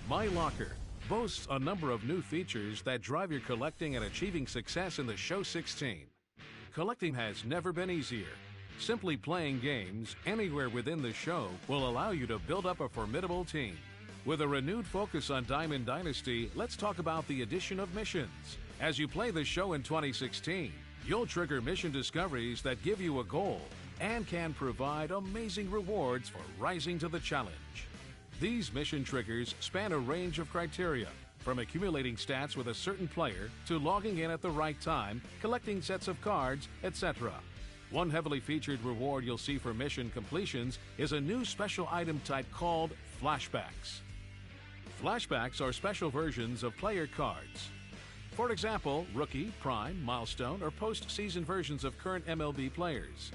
My Locker boasts a number of new features that drive your collecting and achieving success in the Show 16. Collecting has never been easier. Simply playing games anywhere within the show will allow you to build up a formidable team. With a renewed focus on Diamond Dynasty, let's talk about the addition of missions. As you play the show in 2016, you'll trigger mission discoveries that give you a goal and can provide amazing rewards for rising to the challenge. These mission triggers span a range of criteria, from accumulating stats with a certain player to logging in at the right time, collecting sets of cards, etc. One heavily featured reward you'll see for mission completions is a new special item type called flashbacks. Flashbacks are special versions of player cards. For example, rookie, prime, milestone, or post-season versions of current MLB players.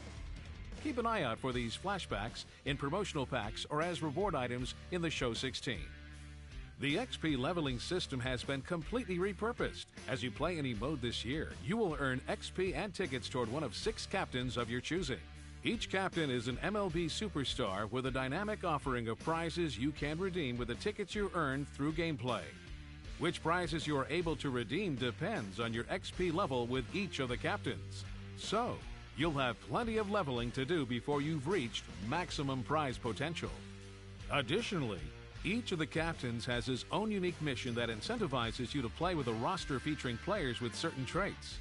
Keep an eye out for these flashbacks in promotional packs or as reward items in the Show 16. The XP leveling system has been completely repurposed. As you play any mode this year, you will earn XP and tickets toward one of 6 captains of your choosing. Each captain is an MLB superstar with a dynamic offering of prizes you can redeem with the tickets you earn through gameplay. Which prizes you are able to redeem depends on your XP level with each of the captains. So, you'll have plenty of leveling to do before you've reached maximum prize potential. Additionally, each of the captains has his own unique mission that incentivizes you to play with a roster featuring players with certain traits.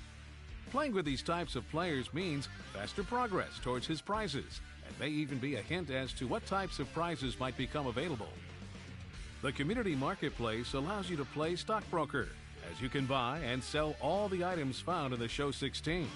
Playing with these types of players means faster progress towards his prizes, and may even be a hint as to what types of prizes might become available. The Community Marketplace allows you to play stockbroker, as you can buy and sell all the items found in the Show 16.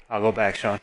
I'll go back, Sean.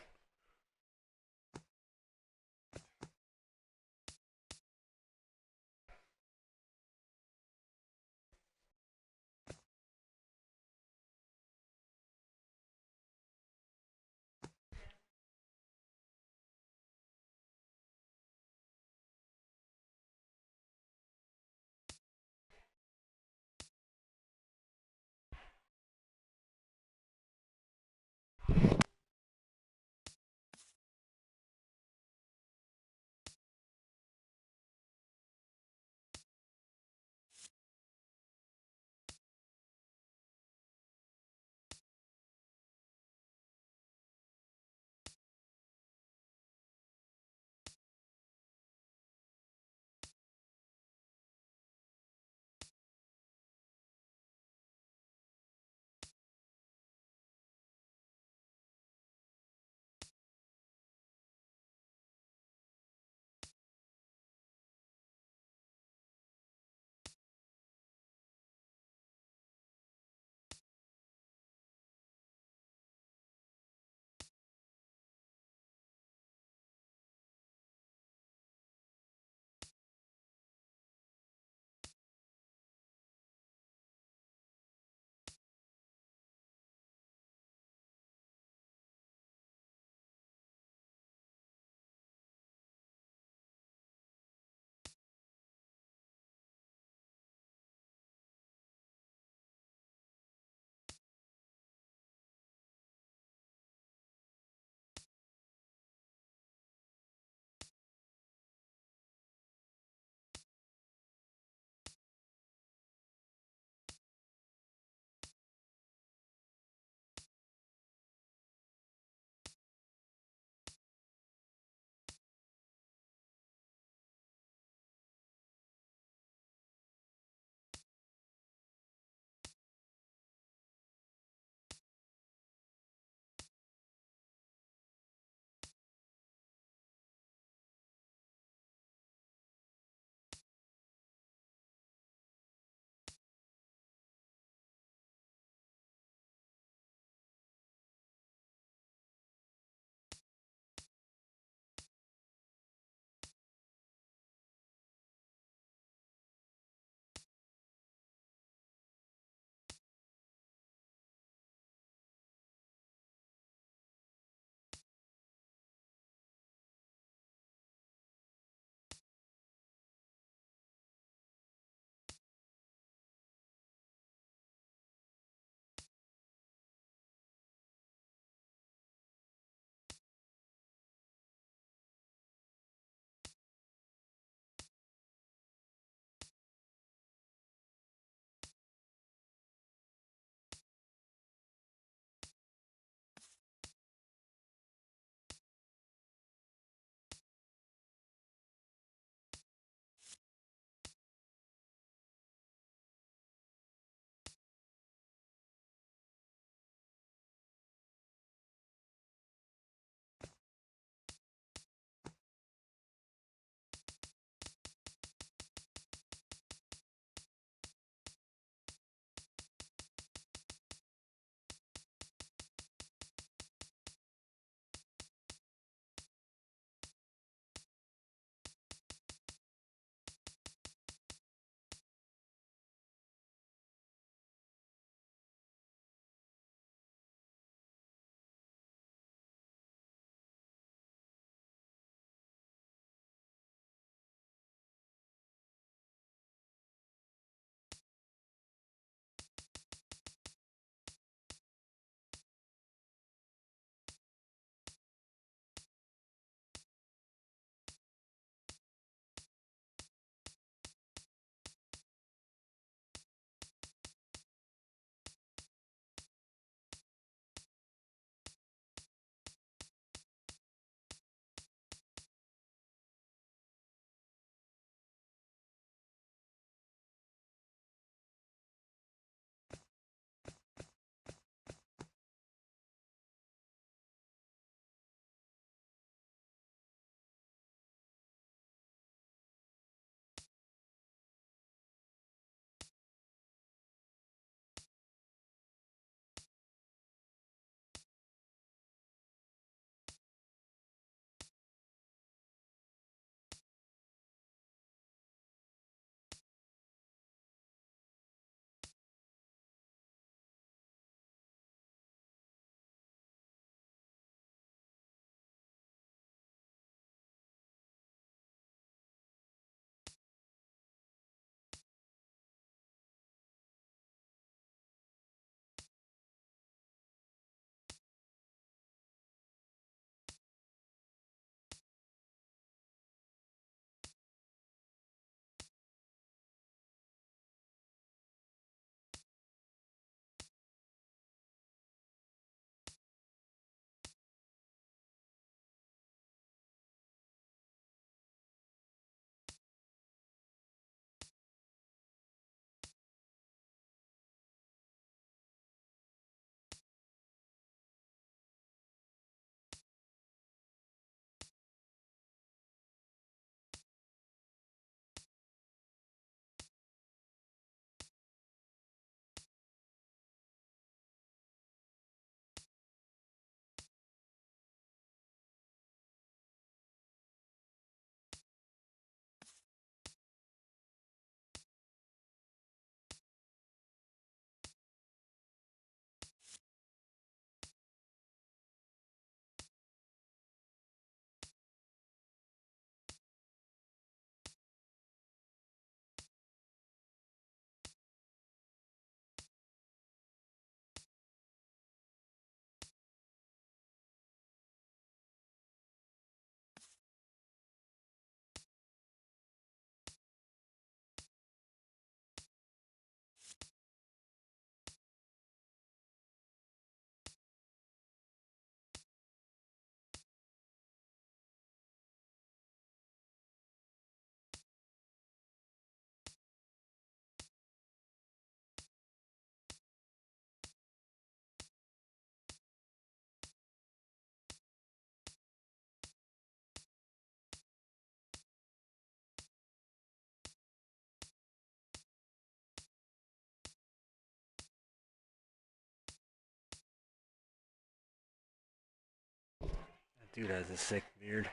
Dude has a sick beard.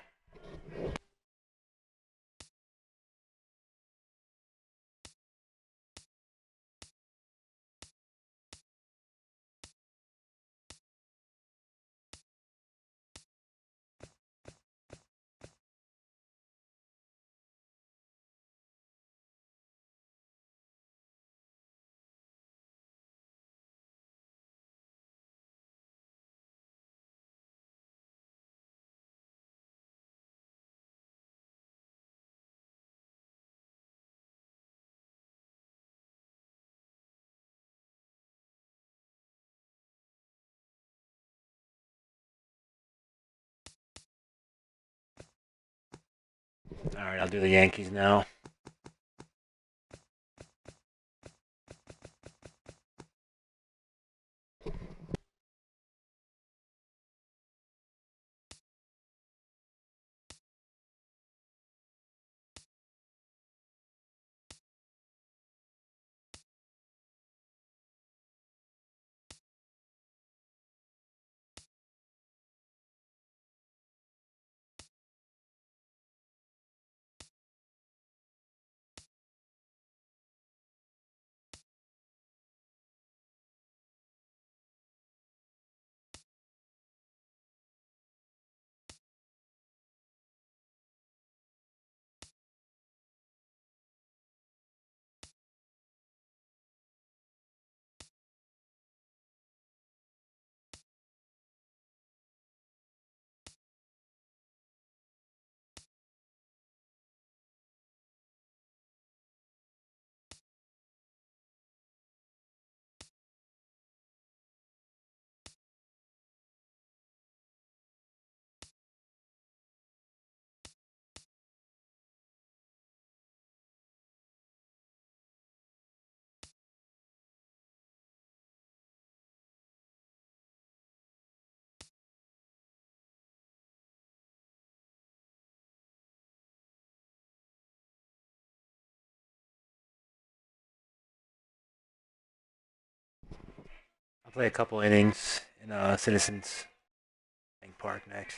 All right, I'll do the Yankees now. I'll play a couple innings in Citizens Bank Park next.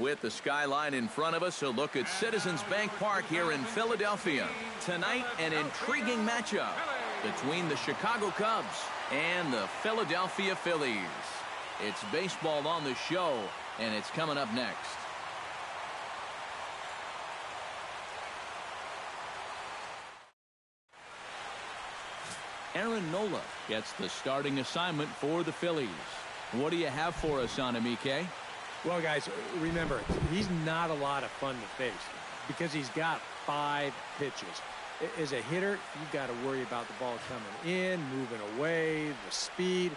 With the skyline in front of us, a look at Citizens Bank Park here in Philadelphia. Tonight, an intriguing matchup between the Chicago Cubs and the Philadelphia Phillies. It's baseball on the show, and it's coming up next. Aaron Nola gets the starting assignment for the Phillies. What do you have for us on him, EK? Well, guys, remember, he's not a lot of fun to face because he's got 5 pitches. As a hitter, you've got to worry about the ball coming in, moving away, the speed.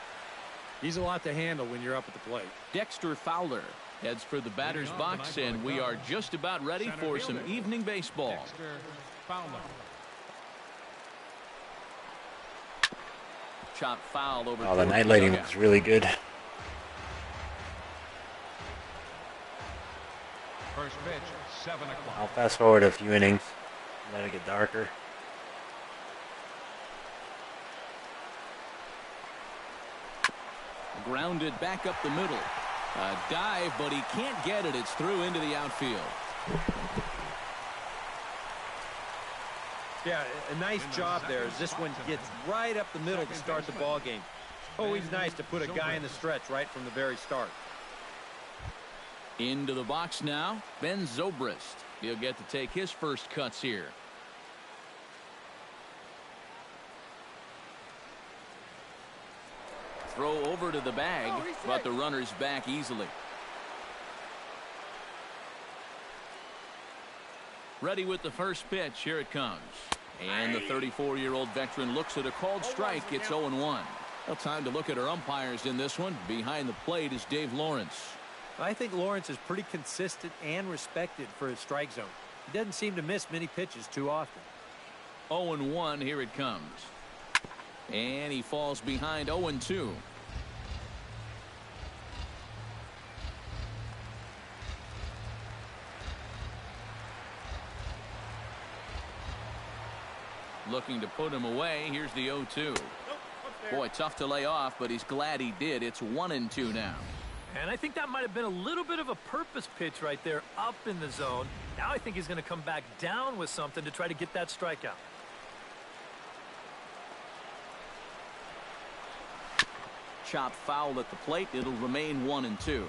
He's a lot to handle when you're up at the plate. Dexter Fowler heads for the batter's box, and we are just about ready for some evening baseball. Dexter Fowler. Chop foul over. Oh, the night lighting looks really good. First pitch, 7 o'clock. I'll fast forward a few innings. Let it get darker. Grounded back up the middle. A dive, but he can't get it. It's through into the outfield. Yeah, a nice job there as this one gets right up the middle to start the ball game. Always nice to put a guy in the stretch right from the very start. Into the box now, Ben Zobrist. He'll get to take his first cuts here. Throw over to the bag, but the runner's back easily. Ready with the first pitch. Here it comes. And the 34-year-old veteran looks at a called strike. It's 0-1. Well, time to look at our umpires in this one. Behind the plate is Dave Lawrence. I think Lawrence is pretty consistent and respected for his strike zone. He doesn't seem to miss many pitches too often. 0-1. Here it comes. And he falls behind 0-2. Looking to put him away. Here's the 0-2. Boy, tough to lay off, but he's glad he did. It's 1-2 now. And I think that might have been a little bit of a purpose pitch right there up in the zone. Now I think he's going to come back down with something to try to get that strikeout. Chop foul at the plate. It'll remain 1-2.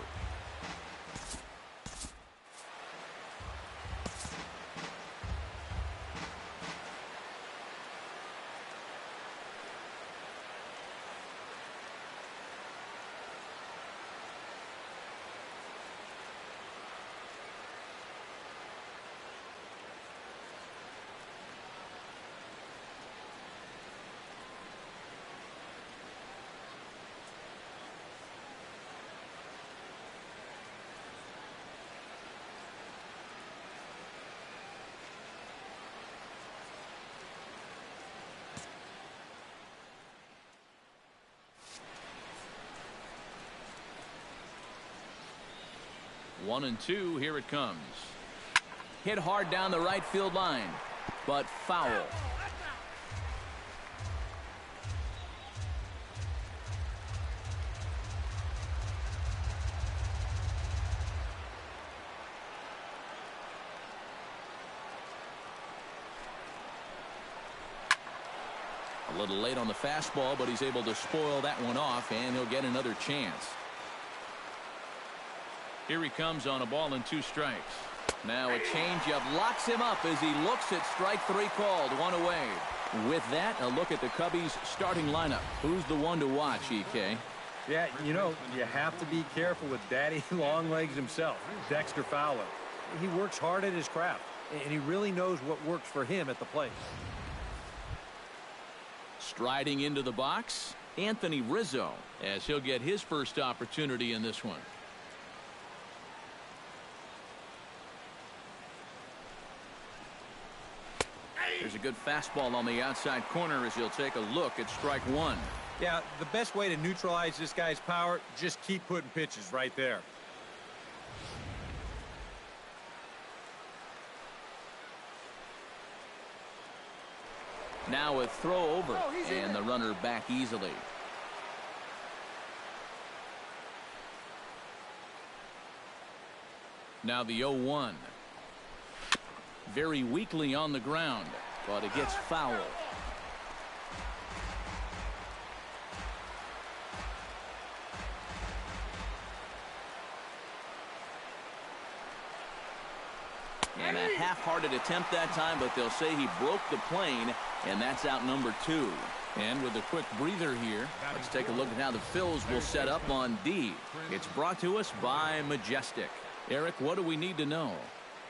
One and two. Here it comes. Hit hard down the right field line, but foul. A little late on the fastball, but he's able to spoil that one off, and he'll get another chance. Here he comes on a ball and 2 strikes. Now a changeup locks him up as he looks at strike 3 called. 1 away. With that, a look at the Cubbies' starting lineup. Who's the one to watch, EK? Yeah, you know, you have to be careful with Daddy Longlegs himself, Dexter Fowler. He works hard at his craft, and he really knows what works for him at the plate. Striding into the box, Anthony Rizzo, as he'll get his first opportunity in this one. There's a good fastball on the outside corner as he'll take a look at strike 1. Yeah, the best way to neutralize this guy's power, just keep putting pitches right there. Now a throw over, and the runner back easily. Now the 0-1. Very weakly on the ground, but it gets foul. And a half-hearted attempt that time, but they'll say he broke the plane, and that's out number 2. And with a quick breather here, let's take a look at how the Phils will set up on D. It's brought to us by Majestic. Eric, what do we need to know?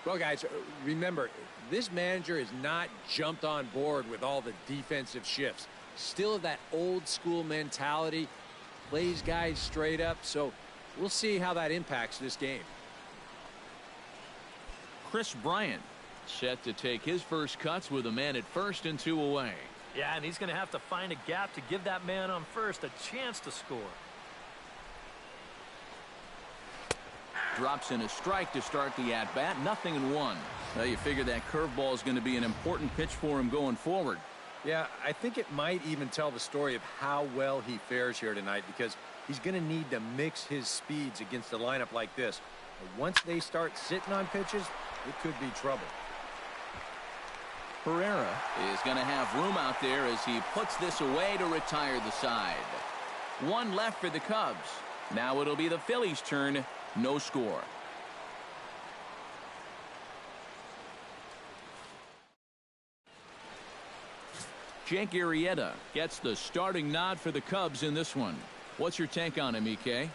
Well, guys, remember, this manager has not jumped on board with all the defensive shifts. Still that old-school mentality, plays guys straight up, so we'll see how that impacts this game. Chris Bryant set to take his first cuts with a man at first and 2 away. Yeah, and he's going to have to find a gap to give that man on first a chance to score. Drops in a strike to start the at-bat. 0-1. Well, you figure that curveball is going to be an important pitch for him going forward. Yeah, I think it might even tell the story of how well he fares here tonight, because he's going to need to mix his speeds against a lineup like this. And once they start sitting on pitches, it could be trouble. Herrera is going to have room out there as he puts this away to retire the side. 1 left for the Cubs. Now it'll be the Phillies' turn. No score. Jake Arrieta gets the starting nod for the Cubs in this one. What's your take on him, EK?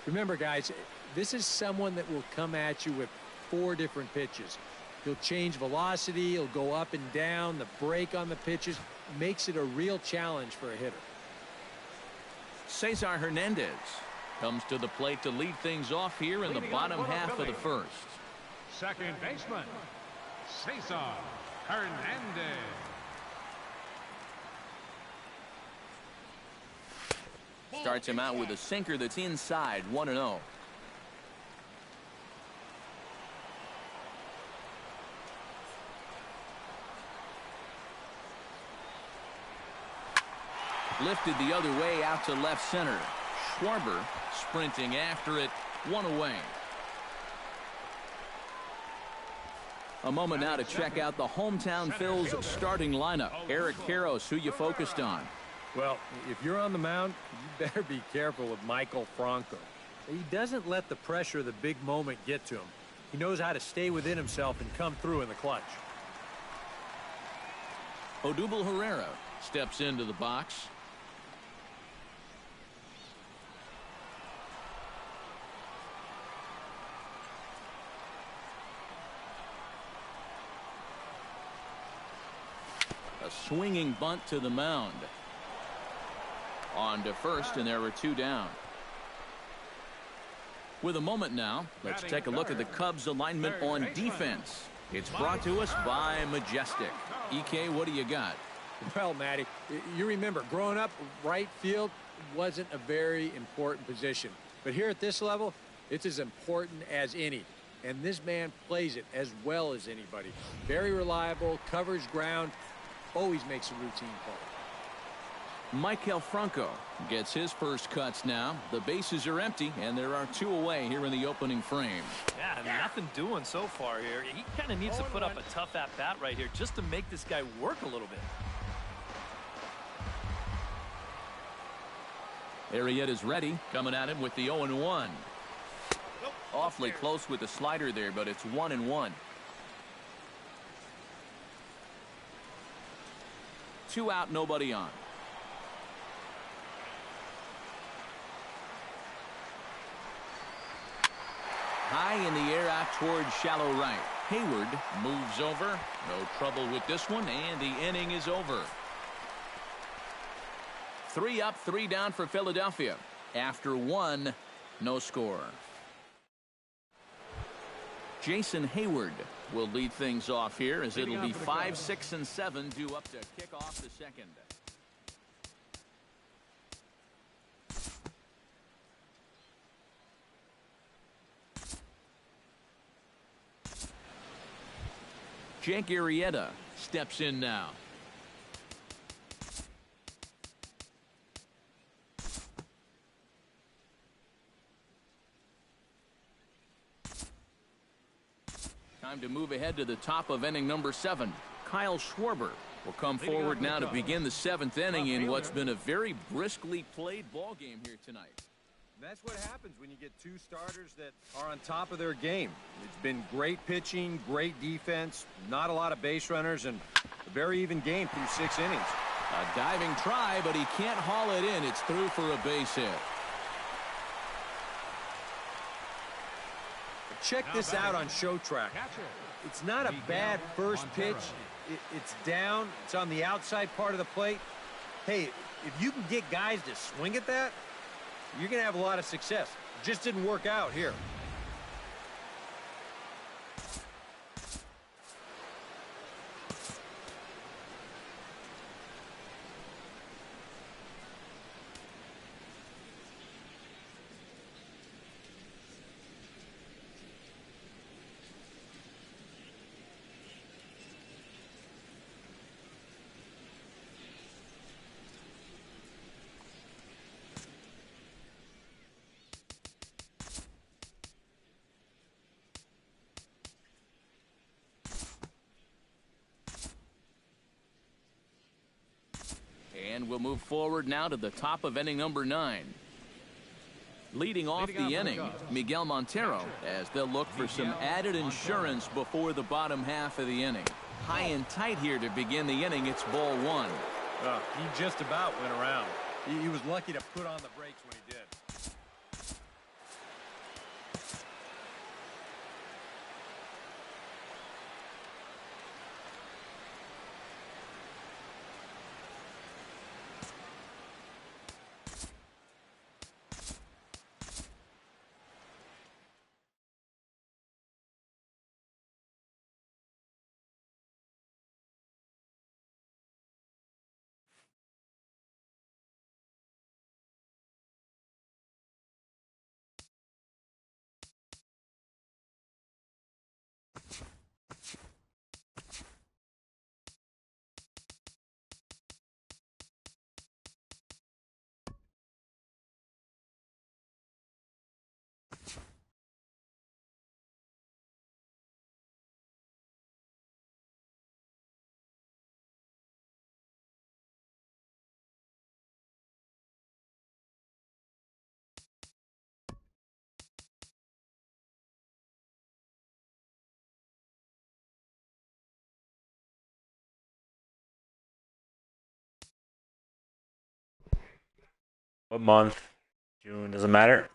Remember, guys, this is someone that will come at you with 4 different pitches. He'll change velocity, he'll go up and down, the break on the pitches makes it a real challenge for a hitter. Cesar Hernandez comes to the plate to lead things off here in the bottom half of the first. Second baseman, Cesar Hernandez. Starts him out with a sinker that's inside, 1-0. Lifted the other way out to left center. Schwarber sprinting after it, 1 away. A moment now to check out the hometown Phils starting lineup. Eric Karros, who you focused on? Well, if you're on the mound, you better be careful with Michael Franco. He doesn't let the pressure of the big moment get to him. He knows how to stay within himself and come through in the clutch. Odubel Herrera steps into the box. A swinging bunt to the mound. On to first, and there are 2 down. With a moment now, let's take a look at the Cubs alignment on defense. It's brought to us by Majestic. EK, what do you got? Well, Matty, you remember growing up, right field wasn't a very important position. But here at this level, it's as important as any. And this man plays it as well as anybody. Very reliable, covers ground, always makes a routine play. Michael Franco gets his first cuts now. The bases are empty, and there are 2 away here in the opening frame. Yeah, nothing doing so far here. He kind of needs to put up a tough at-bat right here just to make this guy work a little bit. Arrieta's ready, coming at him with the 0-1. Awfully close with the slider there, but it's 1-1. 2 out, nobody on. High in the air out towards shallow right. Hayward moves over. No trouble with this one, and the inning is over. 3 up, 3 down for Philadelphia. After 1, no score. Jason Hayward will lead things off here as it'll be 5, 6, and 7 due up to kick off the second. Jake Arrieta steps in now. Time to move ahead to the top of inning number 7. Kyle Schwarber will come forward now to begin the 7th inning in what's been a very briskly played ball game here tonight. That's what happens when you get two starters that are on top of their game. It's been great pitching, great defense, not a lot of base runners, and a very even game through 6 innings. A diving try, but he can't haul it in. It's through for a base hit. Check this out on Show Track. It's not a bad first pitch. It's down. It's on the outside part of the plate. Hey, if you can get guys to swing at that, you're going to have a lot of success. Just didn't work out here. And we'll move forward now to the top of inning number 9. Leading off the inning, Miguel Montero, as they'll look for some added insurance before the bottom half of the inning. High and tight here to begin the inning. It's ball 1. He just about went around. He was lucky to put on the brakes when he did. What month? June, doesn't matter.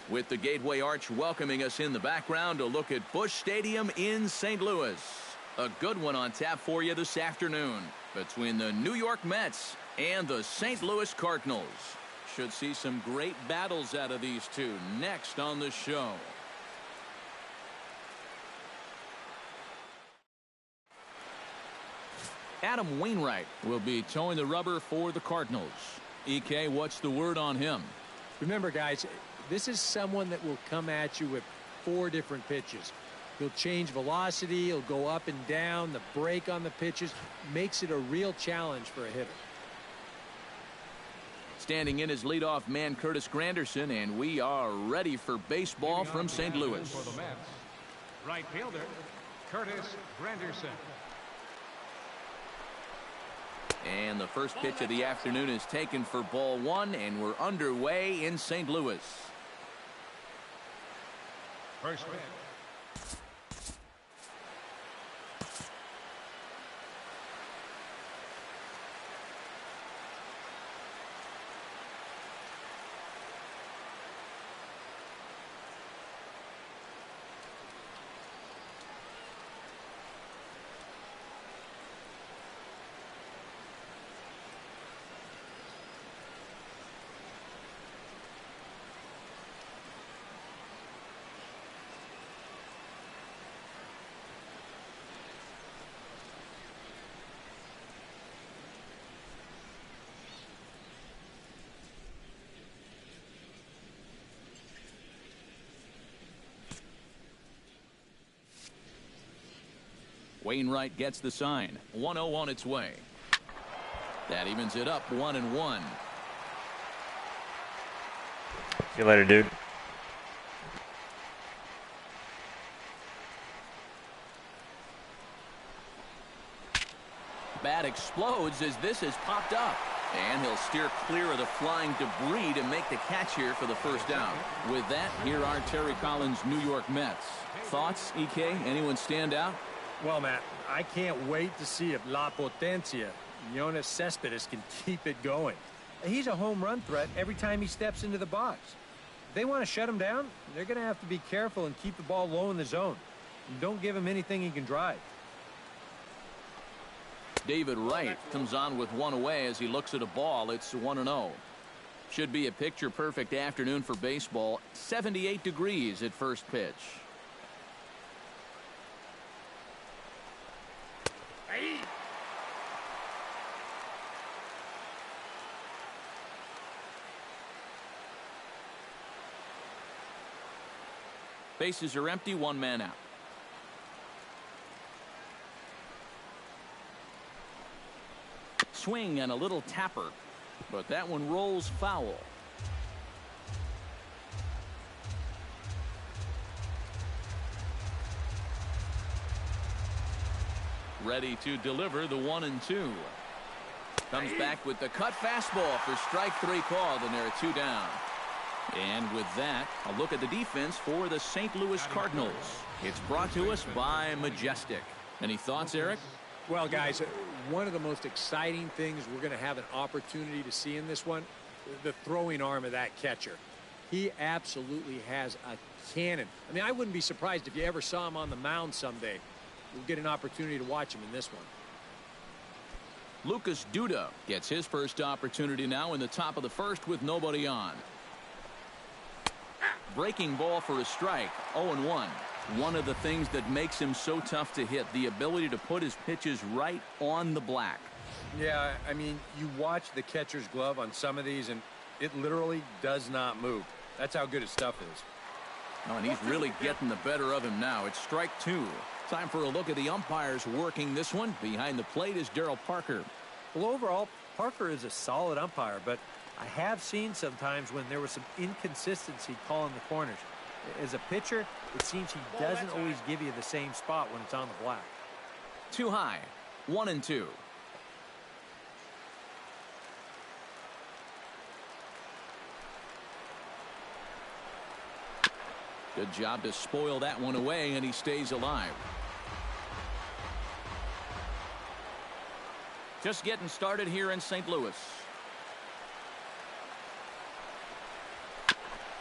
With the Gateway Arch welcoming us in the background, a look at Busch Stadium in St. Louis. A good one on tap for you this afternoon between the New York Mets and the St. Louis Cardinals. Should see some great battles out of these two next on the show. Adam Wainwright will be towing the rubber for the Cardinals. EK, what's the word on him? Remember, guys, this is someone that will come at you with 4 different pitches. He'll change velocity, he'll go up and down, the break on the pitches makes it a real challenge for a hitter. Standing in as leadoff man Curtis Granderson, and we are ready for baseball from St. Louis. For the Mets, right fielder, Curtis Granderson. And the first pitch of the afternoon is taken for ball 1, and we're underway in St. Louis. First pitch. Wainwright gets the sign. 1-0 on its way. That evens it up 1-1. See you later, dude. Bat explodes as this has popped up. And he'll steer clear of the flying debris to make the catch here for the first down. With that, here are Terry Collins' New York Mets. Thoughts, EK? Anyone stand out? Well, Matt, I can't wait to see if La Potencia, Yoenis Cespedes, can keep it going. He's a home run threat every time he steps into the box. If they want to shut him down, they're going to have to be careful and keep the ball low in the zone. And don't give him anything he can drive. David Wright comes on with one away as he looks at a ball. It's 1-0. Should be a picture-perfect afternoon for baseball. 78 degrees at first pitch. Bases are empty, one man out. Swing and a little tapper, but that one rolls foul. Ready to deliver the 1-2. Comes back with the cut fastball for strike 3 called, and there are 2 down. And with that, a look at the defense for the St. Louis Cardinals. It's brought to us by Majestic. Any thoughts, Eric? Well, guys, one of the most exciting things we're going to have an opportunity to see in this one, the throwing arm of that catcher. He absolutely has a cannon. I mean, I wouldn't be surprised if you ever saw him on the mound someday. We'll get an opportunity to watch him in this one. Lucas Duda gets his first opportunity now in the top of the first with nobody on. Breaking ball for a strike. 0-1. One of the things that makes him so tough to hit, the ability to put his pitches right on the black. Yeah, I mean, you watch the catcher's glove on some of these, and it literally does not move. That's how good his stuff is. Oh, and he's really getting the better of him now. It's strike 2. Time for a look at the umpires working this one. Behind the plate is Darryl Parker. Well, overall, Parker is a solid umpire, but I have seen sometimes when there was some inconsistency calling the corners. As a pitcher, it seems he doesn't always give you the same spot when it's on the black. Too high. 1-2. Good job to spoil that one away, and he stays alive. Just getting started here in St. Louis.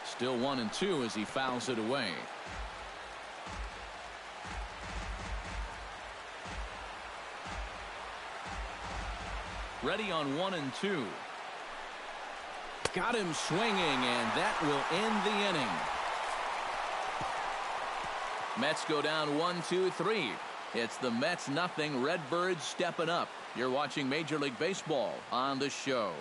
Still 1-2 as he fouls it away. Ready on 1-2. Got him swinging, and that will end the inning. Mets go down 1-2-3. It's the Mets nothing, Redbirds stepping up. You're watching Major League Baseball on the show.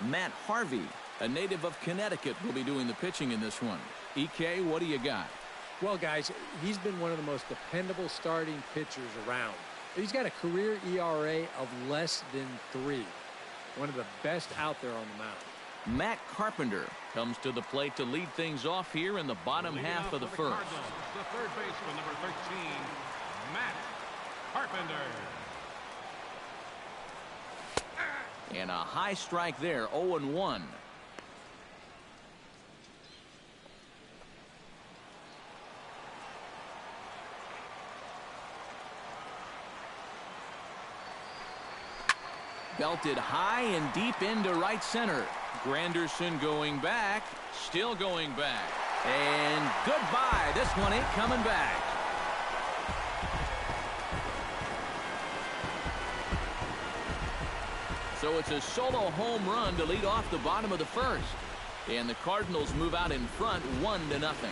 Matt Harvey, a native of Connecticut, will be doing the pitching in this one. EK, what do you got? Well, guys, he's been one of the most dependable starting pitchers around. He's got a career ERA of less than 3. One of the best out there on the mound. Matt Carpenter comes to the plate to lead things off here in the bottom half of the first. The third baseman, number 13, Matt Carpenter. And a high strike there, 0-1. Belted high and deep into right center. Granderson going back, still going back. And goodbye. This one ain't coming back. So it's a solo home run to lead off the bottom of the first. And the Cardinals move out in front 1-0.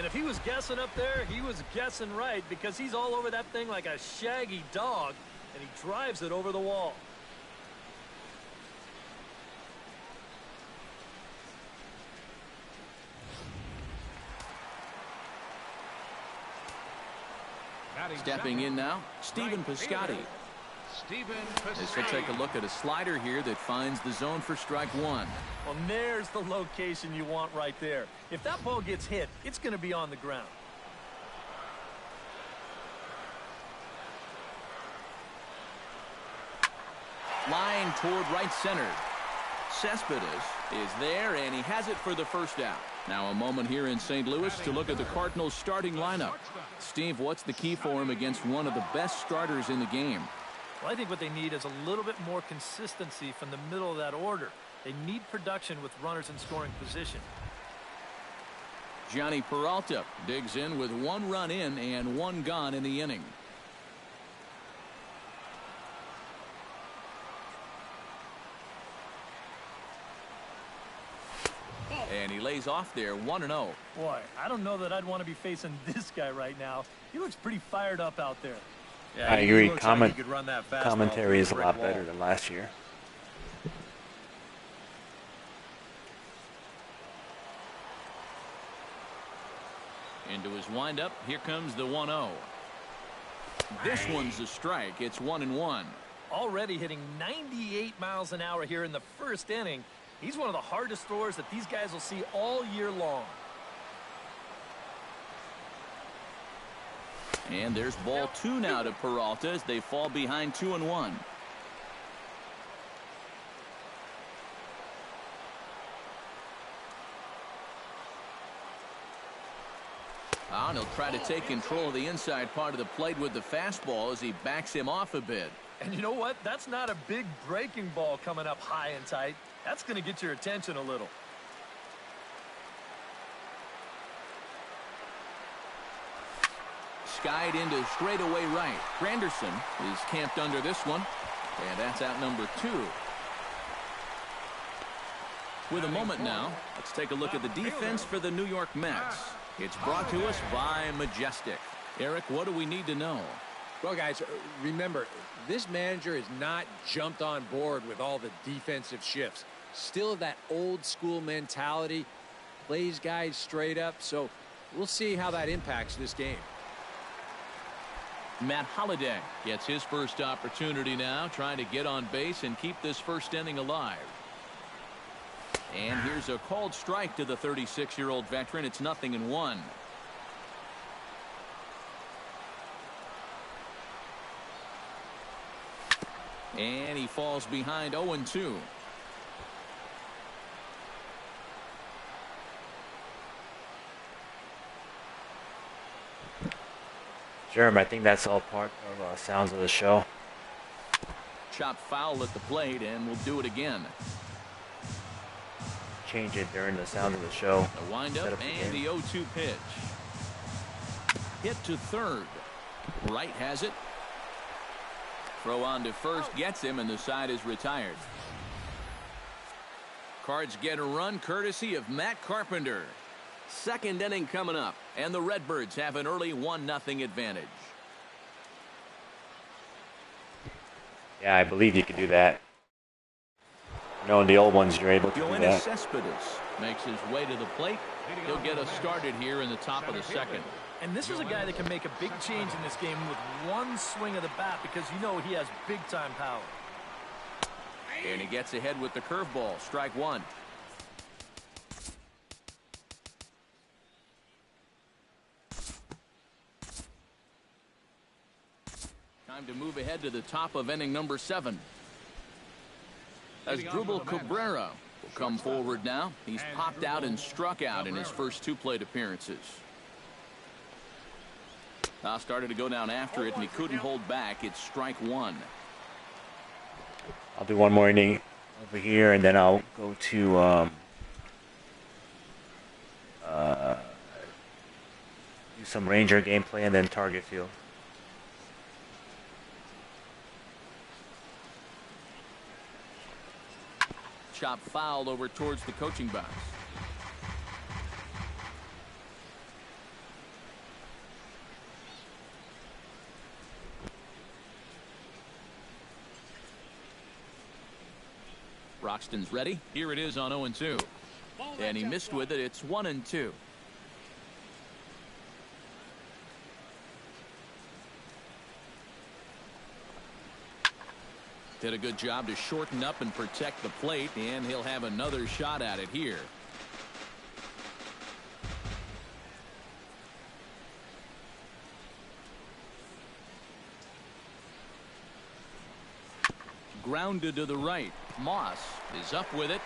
if he was guessing up there, he was guessing right, because he's all over that thing like a shaggy dog, and he drives it over the wall. Stepping in now, Stephen Piscotty. This will take a look at a slider here that finds the zone for strike one. Well, there's the location you want right there. If that ball gets hit, it's going to be on the ground. Flying toward right center. Cespedes is there, and he has it for the first out. Now a moment here in St. Louis to look at the Cardinals' starting lineup. Steve, what's the key for him against one of the best starters in the game? Well, I think what they need is a little bit more consistency from the middle of that order. They need production with runners in scoring position. Johnny Peralta digs in with 1 run in and 1 gone in the inning. And he lays off there, 1-0. Boy, I don't know that I'd want to be facing this guy right now. He looks pretty fired up out there. Yeah, I agree. Commentary is a lot better than last year. Into his windup, here comes the 1-0. This one's a strike. It's 1-1. Already hitting 98 miles an hour here in the first inning. He's one of the hardest throwers that these guys will see all year long. And there's ball 2 now to Peralta as they fall behind 2-1. And he'll try to take control of the inside part of the plate with the fastball as he backs him off a bit. And you know what? That's not a big breaking ball coming up high and tight. That's going to get your attention a little. Skied into straightaway right. Granderson is camped under this one. And that's out number 2. With a moment now, let's take a look at the defense for the New York Mets. It's brought to us by Majestic. Eric, what do we need to know? Well, guys, remember, this manager has not jumped on board with all the defensive shifts. Still that old school mentality, plays guys straight up. So we'll see how that impacts this game. Matt Holliday gets his first opportunity now, trying to get on base and keep this first inning alive. And here's a called strike to the 36-year-old veteran. It's 0-1. And he falls behind 0-2. Sure, I think that's all part of sounds of the show. Chop foul at the plate, and we'll do it again. Change it during the sounds of the show. The windup and the 0-2 pitch. Hit to third. Wright has it. Throw on to first gets him, and the side is retired. Cards get a run courtesy of Matt Carpenter. Second inning coming up, and the Redbirds have an early 1-0 advantage. Yeah, I believe you could do that. In the old ones, you're able to do that. Cespedes makes his way to the plate. He'll get us started here in the top of the second. And this is a guy that can make a big change in this game with one swing of the bat, because you know he has big-time power. And he gets ahead with the curveball. Strike 1. Time to move ahead to the top of inning number 7. As Drupal Cabrera will come forward now. He's popped out and struck out in his first 2 plate appearances. Now started to go down after it, and he couldn't hold back. It's strike 1. I'll do one more inning over here, and then I'll go to do some Ranger gameplay and then target field. Chop foul over towards the coaching box. Broxton's ready. Here it is on 0-2. And he missed with it. It's 1-2. Did a good job to shorten up and protect the plate, and he'll have another shot at it here. Grounded to the right. Moss is up with it,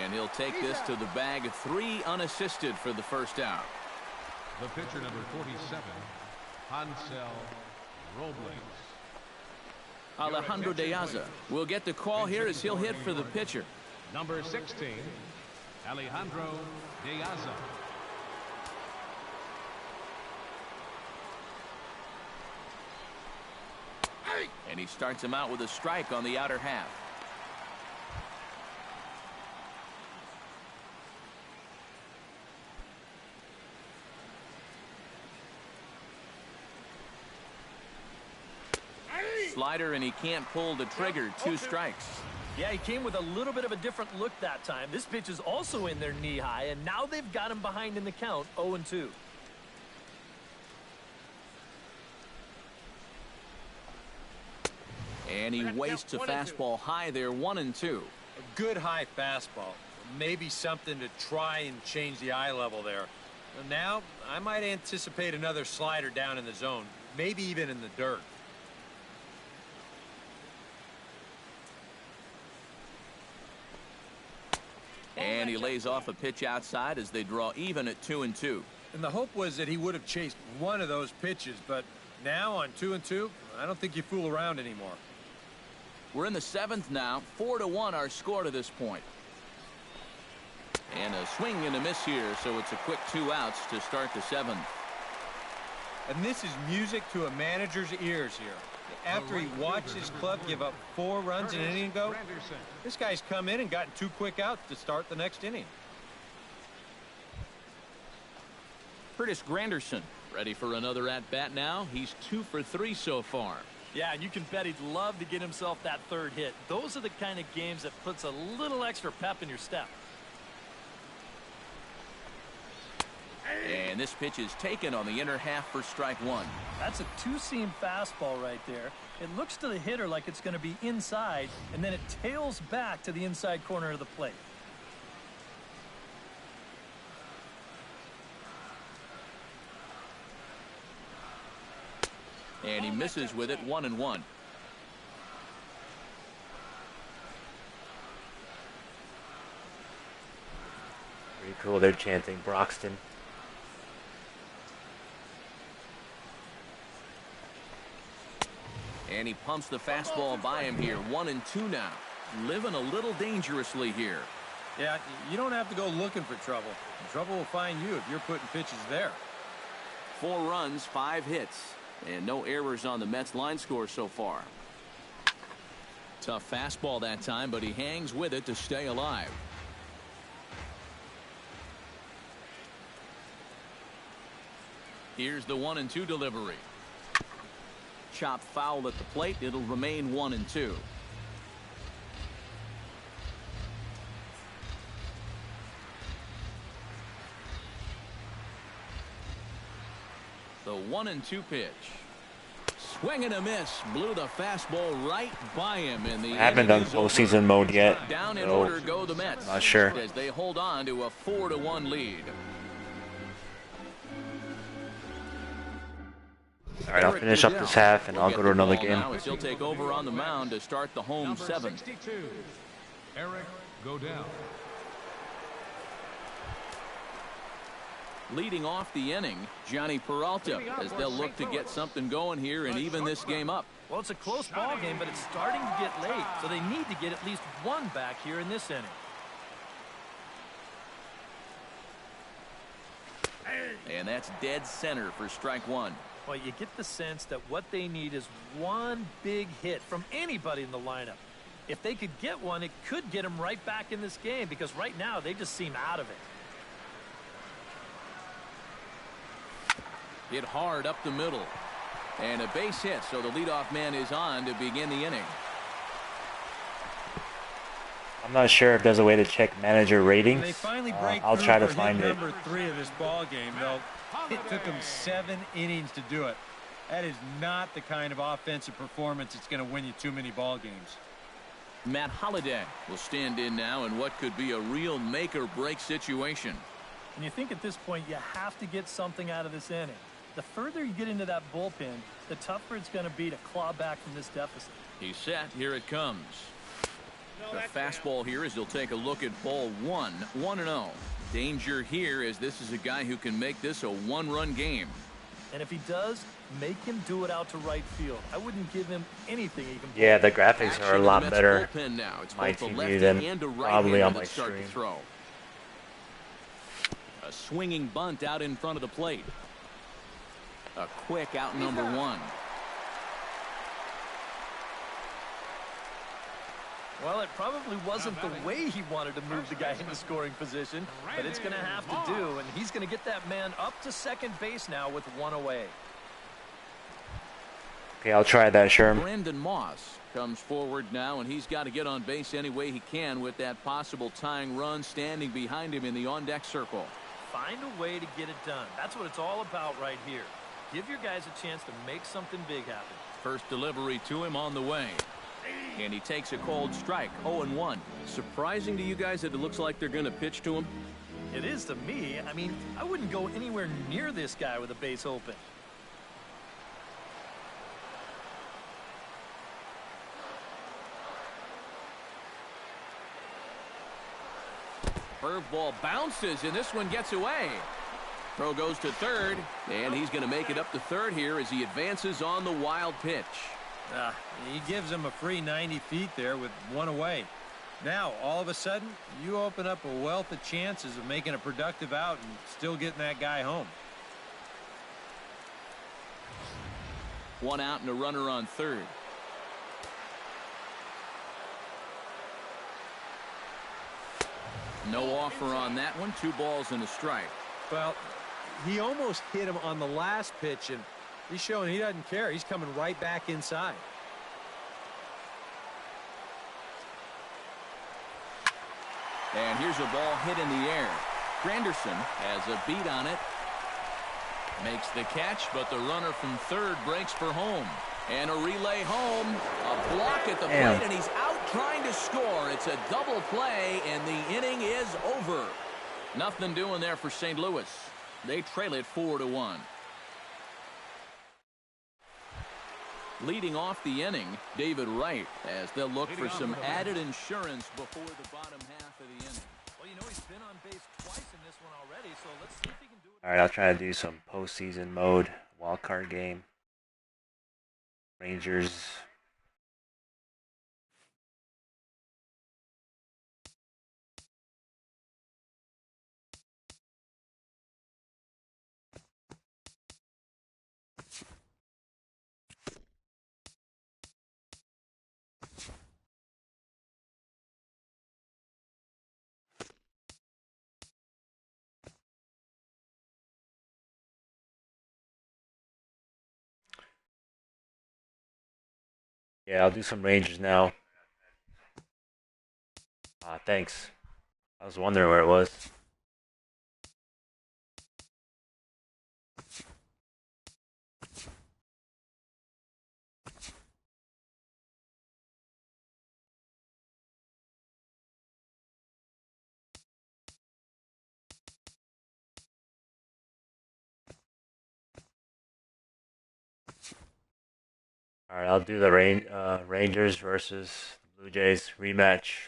and he'll take this to the bag. 3 unassisted for the first out. The pitcher, number 47, Hansel Robles. Alejandro De Aza will get the call here as he'll hit for the pitcher. Number 16, Alejandro De Aza. And he starts him out with a strike on the outer half. Slider, and he can't pull the trigger. 2 strikes. Yeah, he came with a little bit of a different look that time. This pitch is also in there knee high, and now they've got him behind in the count. 0-2. And he wastes a fastball high there. 1-2. A good high fastball. Maybe something to try and change the eye level there. Now, I might anticipate another slider down in the zone, maybe even in the dirt. And he lays off a pitch outside as they draw even at 2-2. And the hope was that he would have chased one of those pitches, but now on 2-2, I don't think you fool around anymore. We're in the 7th now. 4-1 our score to this point. And a swing and a miss here, so it's a quick 2 outs to start the 7th. And this is music to a manager's ears here. After he watched his club give up 4 runs in an inning ago, this guy's come in and gotten 2 quick outs to start the next inning. Curtis Granderson ready for another at-bat now. He's 2 for 3 so far. Yeah, and you can bet he'd love to get himself that 3rd hit. Those are the kind of games that puts a little extra pep in your step. And this pitch is taken on the inner half for strike 1. That's a 2-seam fastball right there. It looks to the hitter like it's going to be inside, and then it tails back to the inside corner of the plate. And he misses with it. 1-1. Pretty cool. They're chanting Broxton. And he pumps the fastball by him here. 1-2 now. Living a little dangerously here. Yeah, you don't have to go looking for trouble. Trouble will find you if you're putting pitches there. 4 runs, 5 hits, and no errors on the Mets line score so far. Tough fastball that time, but he hangs with it to stay alive. Here's the 1-2 delivery. Chop foul at the plate. It'll remain 1-2. The 1-2 pitch. Swing and a miss. Blew the fastball right by him in the. I haven't done postseason mode yet. Down in so order go the Mets. Not sure. As they hold on to a 4-1 lead. All right, I'll finish up this half and I'll go to another game. Now as he'll take over on the mound to start the home 7. 62, Eric Godell. Leading off the inning, Johnny Peralta, as they'll look to get something going here and even this game up. Well, it's a close ball game, but it's starting to get late, so they need to get at least 1 back here in this inning. And that's dead center for strike 1. Well, you get the sense that what they need is 1 big hit from anybody in the lineup. If they could get one, it could get them right back in this game, because right now they just seem out of it. Hit hard up the middle. And a base hit, so the leadoff man is on to begin the inning. I'm not sure if there's a way to check manager ratings. They finally break I'll through try to for find hit it. number 3 of this ball game, though. It took them 7 innings to do it. That is not the kind of offensive performance that's going to win you too many ball games. Matt Holliday will stand in now in what could be a real make-or-break situation. And you think at this point you have to get something out of this inning. The further you get into that bullpen, the tougher it's going to be to claw back from this deficit. He's set. Here it comes. The fastball here as he'll take a look at ball 1, 1-0. Danger here as this is a guy who can make this a one-run game. And if he does, make him do it out to right field. I wouldn't give him anything he can pull. Yeah, the graphics are a lot better Now. It's my both the TV lefty than and a probably on right-hander my that start stream. to throw. A swinging bunt out in front of the plate. A quick out number 1. Well, it probably wasn't the way he wanted to move the guy into scoring position, but it's going to have to do, and he's going to get that man up to second base now with 1 away. Okay, I'll try that, Sherm. Brandon Moss comes forward now, and he's got to get on base any way he can with that possible tying run standing behind him in the on-deck circle. Find a way to get it done. That's what it's all about right here. Give your guys a chance to make something big happen. First delivery to him on the way. And he takes a cold strike, 0-1. Surprising to you guys that it looks like they're going to pitch to him? It is to me. I mean, I wouldn't go anywhere near this guy with a base open. Curveball bounces, and this one gets away. Throw goes to third, and he's going to make it up to third here as he advances on the wild pitch. He gives him a free 90 feet there with 1 away. Now, all of a sudden, you open up a wealth of chances of making a productive out and still getting that guy home. 1 out and a runner on third. No offer on that one. 2 balls and a strike. Well, he almost hit him on the last pitch, and he's showing he doesn't care. He's coming right back inside. And here's a ball hit in the air. Granderson has a beat on it. Makes the catch, but the runner from third breaks for home. And a relay home. A block at the plate, and he's out trying to score. It's a double play, and the inning is over. Nothing doing there for St. Louis. They trail it 4-1. Leading off the inning, David Wright, as they'll look for some added insurance before the bottom half of the inning. Well, you know, he's been on base twice in this one already, so let's see if he can do it. All right, I'll try to do some postseason mode, wild card game. Rangers. Yeah, I'll do some Rangers now. Thanks. I was wondering where it was. All right, I'll do the Rangers versus Blue Jays rematch.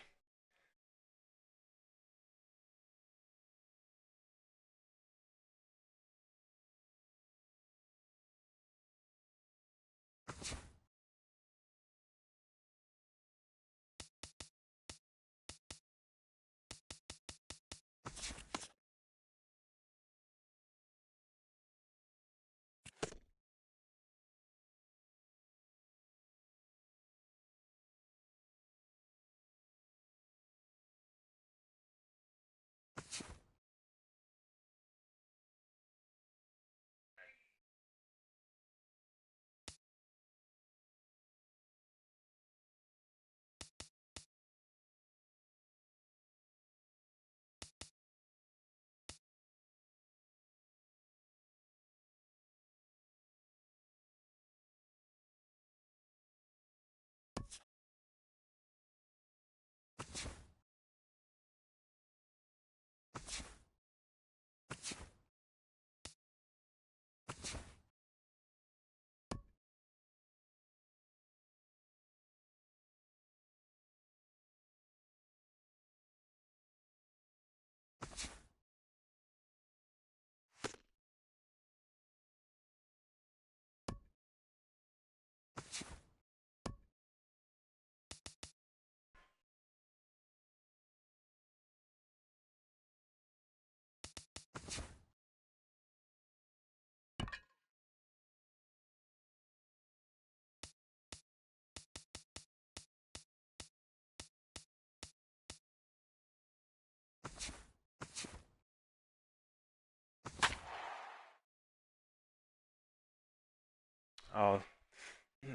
Oh. All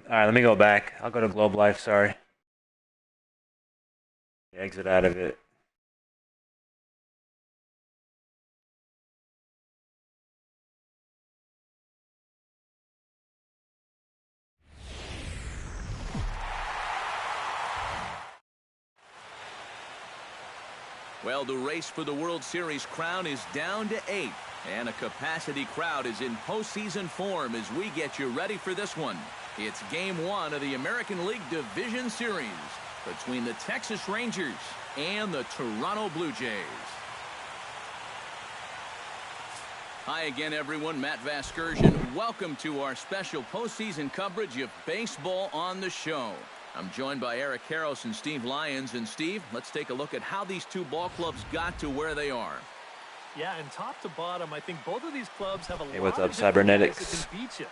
right, let me go back. I'll go to Globe Life, sorry. Exit out of it. Well, the race for the World Series crown is down to 8. And a capacity crowd is in postseason form as we get you ready for this one. It's Game 1 of the American League Division Series between the Texas Rangers and the Toronto Blue Jays. Hi again, everyone. Matt Vasgersian. Welcome to our special postseason coverage of baseball on the show. I'm joined by Eric Karros and Steve Lyons. And Steve, let's take a look at how these two ball clubs got to where they are. Yeah, and top to bottom, I think both of these clubs have a lot what's of up, different Cybernetics? guys that can beat you.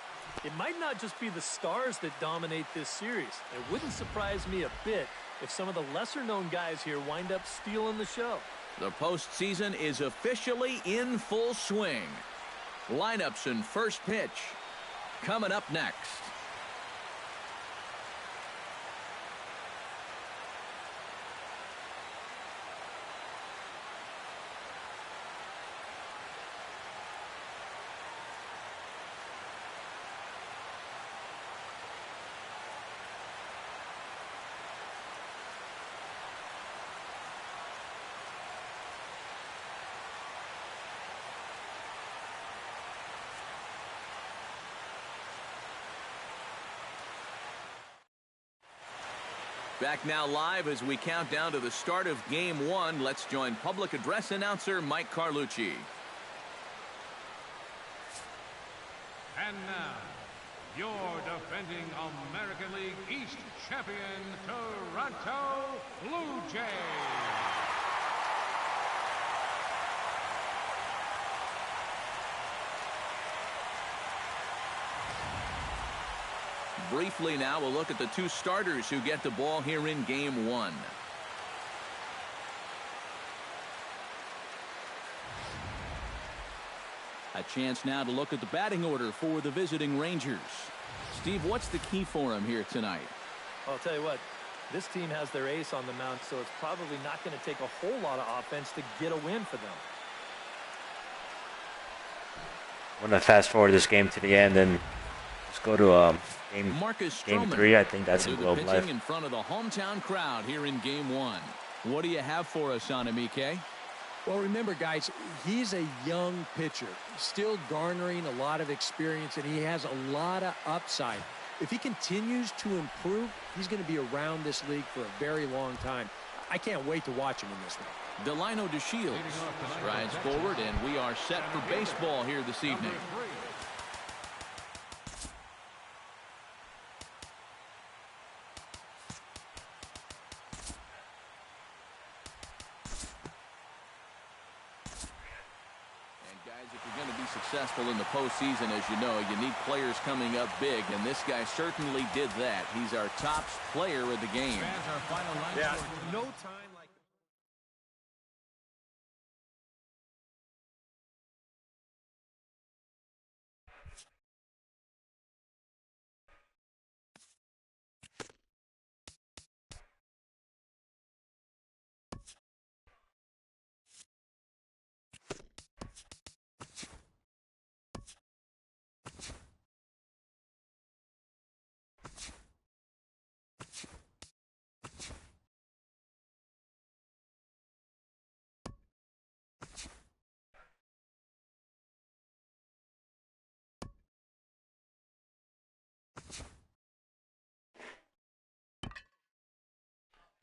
It might not just be the stars that dominate this series. It wouldn't surprise me a bit if some of the lesser-known guys here wind up stealing the show. The postseason is officially in full swing. Lineups and first pitch coming up next. Back now live as we count down to the start of Game 1. Let's join public address announcer Mike Carlucci. And now, your defending American League East champion, Toronto Blue Jays. Briefly now, we'll look at the two starters who get the ball here in Game 1. A chance now to look at the batting order for the visiting Rangers. Steve, what's the key for them here tonight? Well, I'll tell you what, this team has their ace on the mound, so it's probably not going to take a whole lot of offense to get a win for them. I'm going to fast forward this game to the end and just go to Game 3. I think that's in Globe Life. In front of the hometown crowd here in Game 1. What do you have for us on him, EK? Well, remember, guys, he's a young pitcher, still garnering a lot of experience, and he has a lot of upside. If he continues to improve, he's going to be around this league for a very long time. I can't wait to watch him in this one. Delino DeShields strides forward, and we are set for baseball here this evening. Successful in the postseason, as you know, you need players coming up big, and this guy certainly did that. He's our top player of the game. Yeah, no time like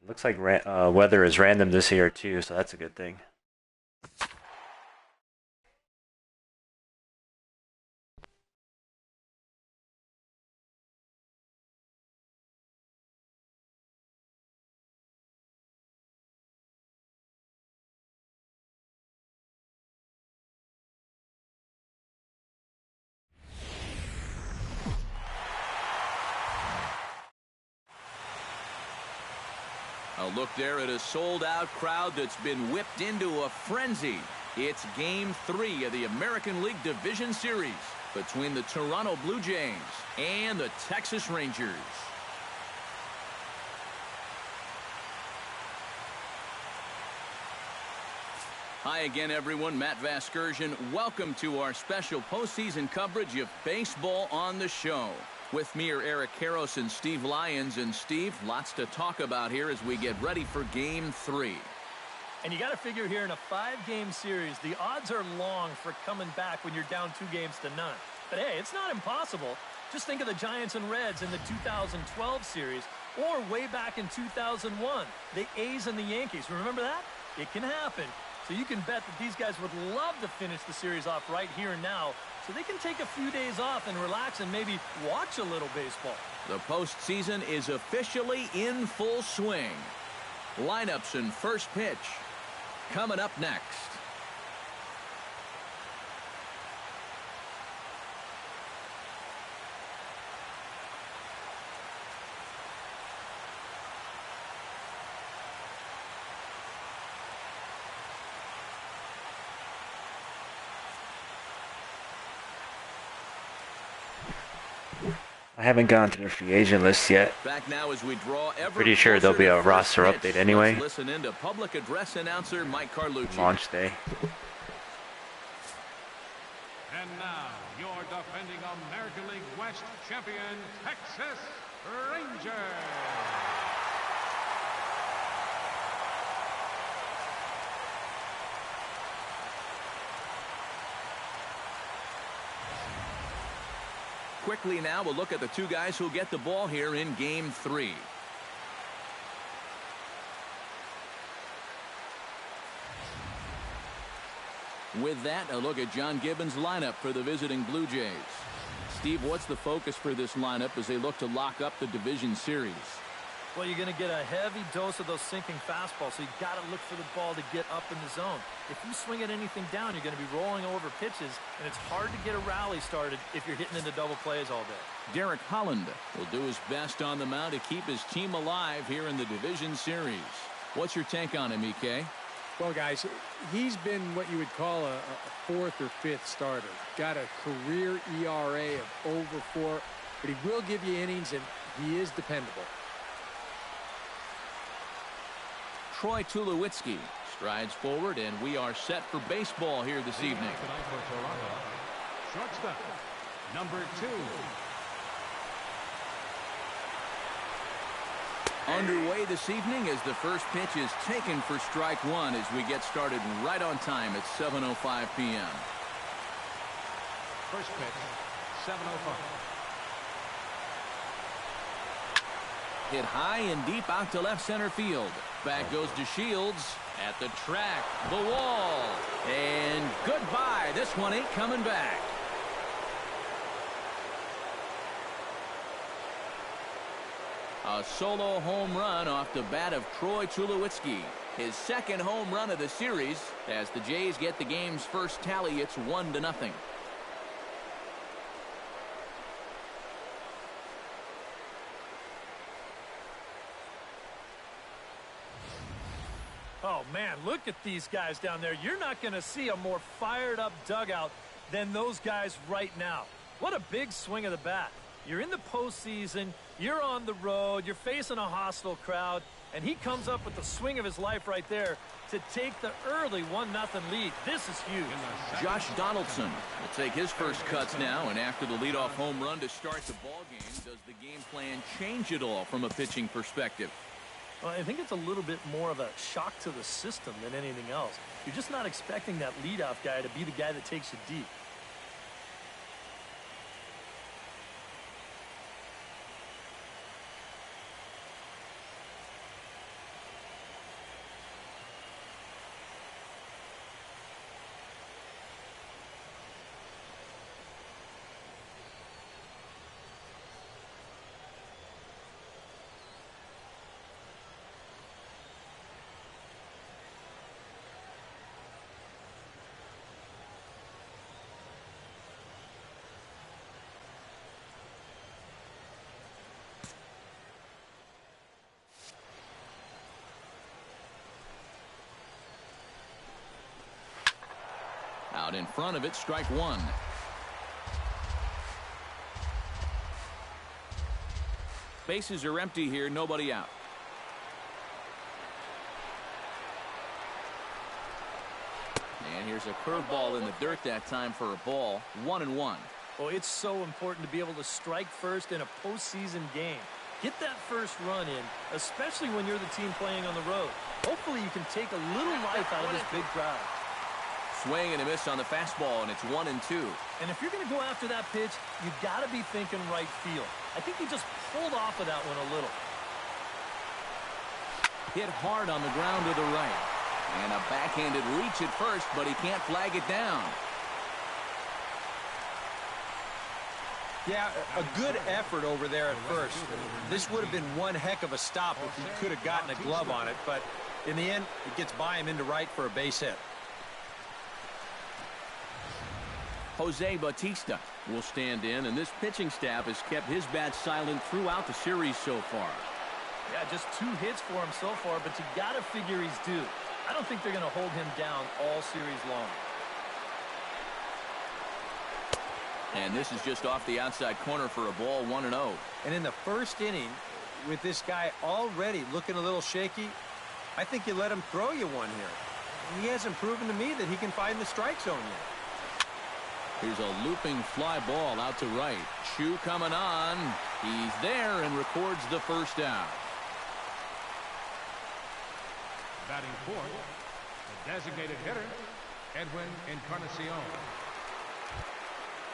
It looks like weather is random this year too, so that's a good thing. A look there at a sold-out crowd that's been whipped into a frenzy. It's Game 3 of the American League Division Series between the Toronto Blue Jays and the Texas Rangers. Hi again, everyone. Matt Vasgersian. Welcome to our special postseason coverage of baseball on the show. With me are Eric Karros and Steve Lyons. And Steve, lots to talk about here as we get ready for Game 3. And you got to figure here in a 5-game series, the odds are long for coming back when you're down 2-0. But hey, it's not impossible. Just think of the Giants and Reds in the 2012 series, or way back in 2001, the A's and the Yankees. Remember that? It can happen. So you can bet that these guys would love to finish the series off right here and now, so they can take a few days off and relax and maybe watch a little baseball. The postseason is officially in full swing. Lineups and first pitch coming up next. I haven't gone to the free agent list yet. Back now as we draw pretty sure there'll be a roster update anyway. Let's listen into public address announcer Mike Carlucci. Launch day. And now, your defending American League West champion, Texas Rangers. Quickly now, we'll look at the two guys who'll get the ball here in Game 3. With that, a look at John Gibbons' lineup for the visiting Blue Jays. Steve, what's the focus for this lineup as they look to lock up the division series? Well, you're going to get a heavy dose of those sinking fastballs, so you got to look for the ball to get up in the zone. If you swing at anything down, you're going to be rolling over pitches, and it's hard to get a rally started if you're hitting into double plays all day. Derek Holland will do his best on the mound to keep his team alive here in the division series. What's your take on him, EK? Well, guys, he's been what you would call a fourth or fifth starter. Got a career ERA of over 4, but he will give you innings, and he is dependable. Troy Tulowitzki strides forward, and we are set for baseball here this evening. Tonight for Toronto, shortstop, number 2. Underway this evening as the first pitch is taken for strike 1 as we get started right on time at 7:05 p.m. First pitch, 7:05. Hit high and deep out to left center field. Back goes to Shields at the track, the wall, and goodbye. This one ain't coming back. A solo home run off the bat of Troy Tulowitzki. His second home run of the series as the Jays get the game's first tally. It's 1-0. Oh, man, look at these guys down there. You're not going to see a more fired-up dugout than those guys right now. What a big swing of the bat. You're in the postseason, you're on the road, you're facing a hostile crowd, and he comes up with the swing of his life right there to take the early 1-0 lead. This is huge. Josh Donaldson will take his first cuts now, and after the leadoff home run to start the ballgame, does the game plan change at all from a pitching perspective? Well, I think it's a little bit more of a shock to the system than anything else. You're just not expecting that leadoff guy to be the guy that takes you deep. Out in front of it, strike 1. Bases are empty here, nobody out. And here's a curveball in the dirt that time for a ball. 1-1. Oh, it's so important to be able to strike first in a postseason game. Get that first run in, especially when you're the team playing on the road. Hopefully you can take a little life out of this big crowd. Swing and a miss on the fastball, and it's 1-2. And if you're going to go after that pitch, you've got to be thinking right field. I think he just pulled off of that one a little. Hit hard on the ground to the right. And a backhanded reach at first, but he can't flag it down. Yeah, a good effort over there at first. This would have been one heck of a stop if he could have gotten a glove on it, but in the end, it gets by him into right for a base hit. Jose Bautista will stand in, and this pitching staff has kept his bat silent throughout the series so far. Yeah, just 2 hits for him so far, but you got to figure he's due. I don't think they're going to hold him down all series long. And this is just off the outside corner for a ball, 1-0. And in the first inning, with this guy already looking a little shaky, I think you let him throw you one here. He hasn't proven to me that he can find the strike zone yet. Here's a looping fly ball out to right. Chu coming on. He's there and records the first out. Batting fourth, the designated hitter, Edwin Encarnacion.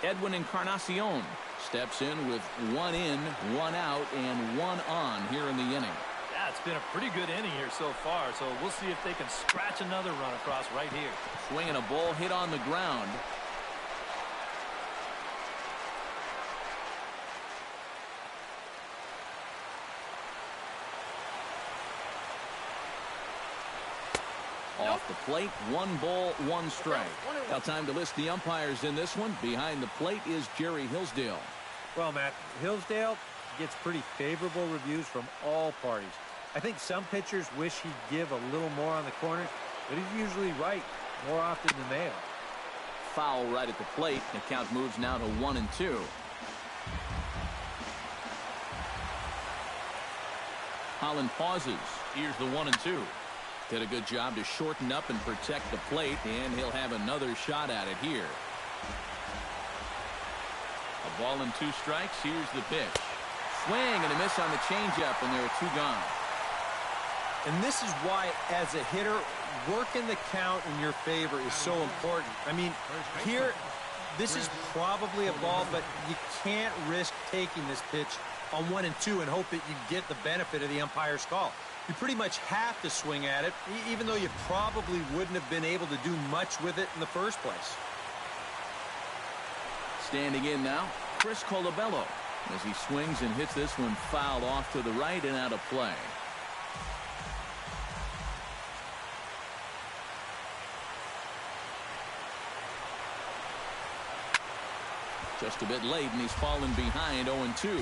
Edwin Encarnacion steps in with 1 in, 1 out, and 1 on here in the inning. Yeah, it's been a pretty good inning here so far, so we'll see if they can scratch another run across right here. Swinging a ball hit on the ground. Off the plate, 1 ball, 1 strike. Now time to list the umpires in this one. Behind the plate is Jerry Hillsdale. Well, Matt, Hillsdale gets pretty favorable reviews from all parties. I think some pitchers wish he'd give a little more on the corners, but he's usually right more often than they are. Foul right at the plate. The count moves now to 1-2. Holland pauses. Here's the 1-2. Did a good job to shorten up and protect the plate, and he'll have another shot at it here. A ball and 2 strikes. Here's the pitch. Swing and a miss on the changeup, and there are 2 gone. And this is why, as a hitter, working the count in your favor is so important. I mean, here, this is probably a ball, but you can't risk taking this pitch on 1 and 2 and hope that you get the benefit of the umpire's call. You pretty much have to swing at it, even though you probably wouldn't have been able to do much with it in the first place. Standing in now, Chris Colabello, as he swings and hits this one fouled off to the right and out of play. Just a bit late, and he's fallen behind 0-2.